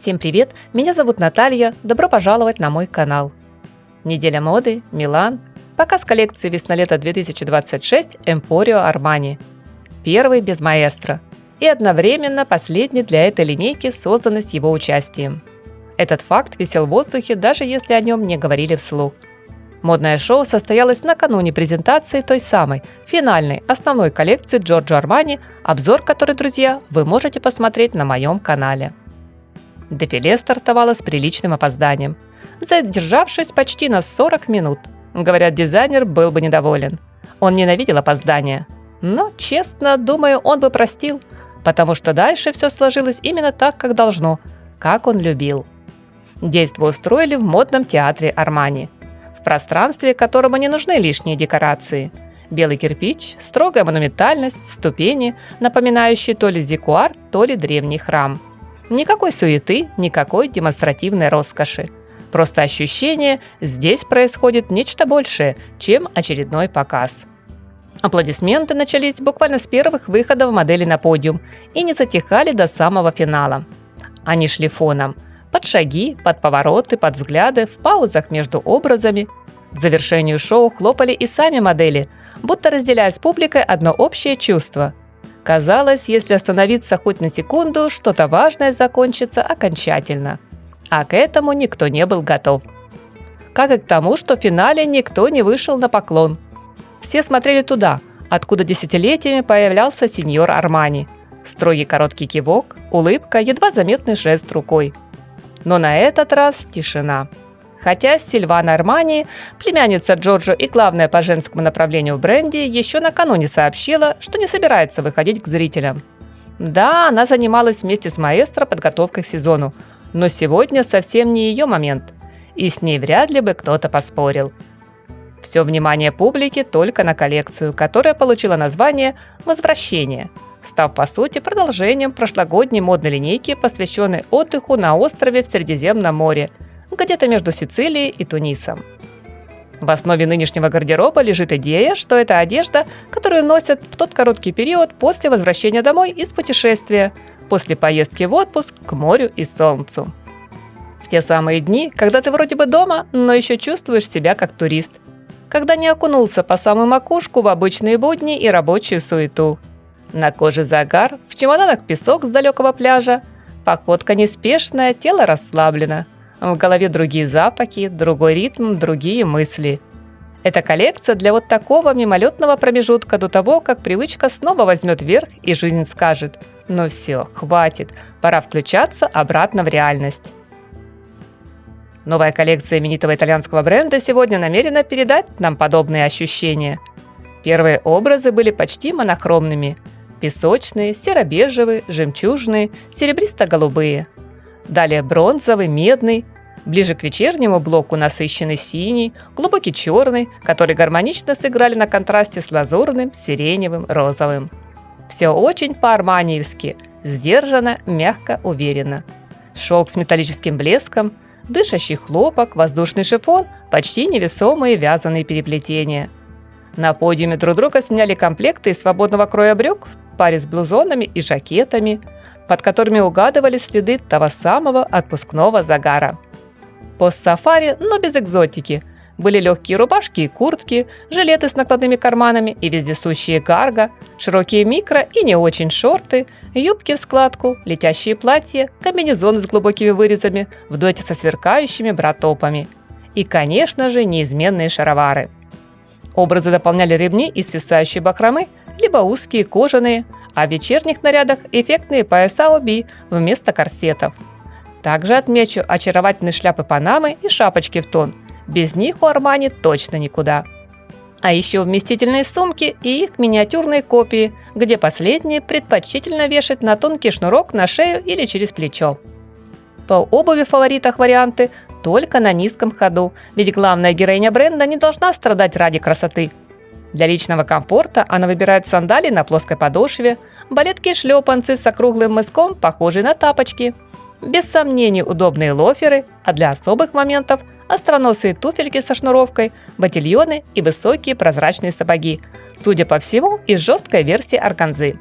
Всем привет! Меня зовут Наталья. Добро пожаловать на мой канал. Неделя моды, Милан. Показ коллекции весна-лето 2026 Emporio Armani. Первый без маэстро. И одновременно последний для этой линейки, созданный с его участием. Этот факт висел в воздухе, даже если о нем не говорили вслух. Модное шоу состоялось накануне презентации той самой, финальной, основной коллекции Giorgio Armani, обзор которой, друзья, вы можете посмотреть на моем канале. Дефиле стартовало с приличным опозданием, задержавшись почти на 40 минут. Говорят, дизайнер был бы недоволен. Он ненавидел опоздания. Но, честно, думаю, он бы простил, потому что дальше все сложилось именно так, как должно, как он любил. Действо устроили в модном театре Армани, в пространстве, которому не нужны лишние декорации. Белый кирпич, строгая монументальность, ступени, напоминающие то ли зиккуар, то ли древний храм. Никакой суеты, никакой демонстративной роскоши. Просто ощущение, здесь происходит нечто большее, чем очередной показ. Аплодисменты начались буквально с первых выходов модели на подиум и не затихали до самого финала. Они шли фоном, под шаги, под повороты, под взгляды, в паузах между образами. К завершению шоу хлопали и сами модели, будто разделяя с публикой одно общее чувство. Казалось, если остановиться хоть на секунду, что-то важное закончится окончательно. А к этому никто не был готов. Как и к тому, что в финале никто не вышел на поклон. Все смотрели туда, откуда десятилетиями появлялся сеньор Армани. Строгий короткий кивок, улыбка, едва заметный жест рукой. Но на этот раз тишина. Хотя Сильвана Армани, племянница Джорджо и главная по женскому направлению в бренде, еще накануне сообщила, что не собирается выходить к зрителям. Да, она занималась вместе с маэстро подготовкой к сезону, но сегодня совсем не ее момент, и с ней вряд ли бы кто-то поспорил. Все внимание публики только на коллекцию, которая получила название «Возвращение», став по сути продолжением прошлогодней модной линейки, посвященной отдыху на острове в Средиземном море, где-то между Сицилией и Тунисом. В основе нынешнего гардероба лежит идея, что это одежда, которую носят в тот короткий период после возвращения домой из путешествия, после поездки в отпуск к морю и солнцу. В те самые дни, когда ты вроде бы дома, но еще чувствуешь себя как турист, когда не окунулся по самую макушку в обычные будни и рабочую суету. На коже загар, в чемоданах песок с далекого пляжа, походка неспешная, тело расслаблено. В голове другие запахи, другой ритм, другие мысли. Эта коллекция для вот такого мимолетного промежутка до того, как привычка снова возьмет верх и жизнь скажет: «Ну все, хватит, пора включаться обратно в реальность». Новая коллекция именитого итальянского бренда сегодня намерена передать нам подобные ощущения. Первые образы были почти монохромными. Песочные, серо-бежевые, жемчужные, серебристо-голубые. Далее бронзовый, медный. Ближе к вечернему блоку насыщенный синий, глубокий черный, которые гармонично сыграли на контрасте с лазурным, сиреневым, розовым. Все очень по-арманиевски, сдержанно, мягко, уверенно. Шелк с металлическим блеском, дышащий хлопок, воздушный шифон, почти невесомые вязаные переплетения. На подиуме друг друга сменяли комплекты из свободного кроя брюк в паре с блузонами и жакетами, под которыми угадывались следы того самого отпускного загара. Пост-сафари, но без экзотики. Были легкие рубашки и куртки, жилеты с накладными карманами и вездесущие карго, широкие микро и не очень шорты, юбки в складку, летящие платья, комбинезоны с глубокими вырезами в дуэте со сверкающими бра-топами. И, конечно же, неизменные шаровары. Образы дополняли ремни из свисающей бахромы, либо узкие кожаные, а в вечерних нарядах эффектные пояса оби вместо корсетов. Также отмечу очаровательные шляпы Панамы и шапочки в тон. Без них у Армани точно никуда. А еще вместительные сумки и их миниатюрные копии, где последние предпочтительно вешать на тонкий шнурок на шею или через плечо. По обуви в фаворитах варианты только на низком ходу, ведь главная героиня бренда не должна страдать ради красоты. Для личного комфорта она выбирает сандалии на плоской подошве, балетки и шлепанцы с округлым мыском, похожие на тапочки. Без сомнений удобные лоферы, а для особых моментов остроносые туфельки со шнуровкой, ботильоны и высокие прозрачные сапоги, судя по всему, из жесткой версии органзы.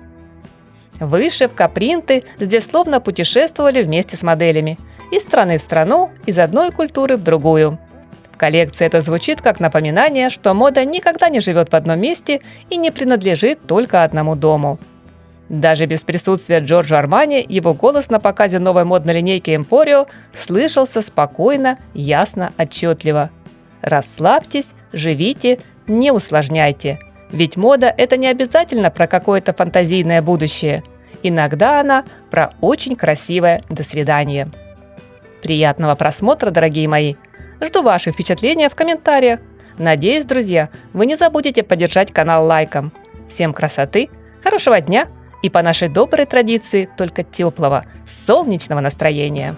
Вышивка, принты здесь словно путешествовали вместе с моделями. из страны в страну, из одной культуры в другую. В коллекции это звучит как напоминание, что мода никогда не живет в одном месте и не принадлежит только одному дому. Даже без присутствия Джорджо Армани его голос на показе новой модной линейки Emporio слышался спокойно, ясно, отчетливо. Расслабьтесь, живите, не усложняйте. Ведь мода – это не обязательно про какое-то фантазийное будущее. Иногда она про очень красивое «до свидания». Приятного просмотра, дорогие мои! Жду ваши впечатления в комментариях. Надеюсь, друзья, вы не забудете поддержать канал лайком. Всем красоты, хорошего дня и по нашей доброй традиции только теплого, солнечного настроения.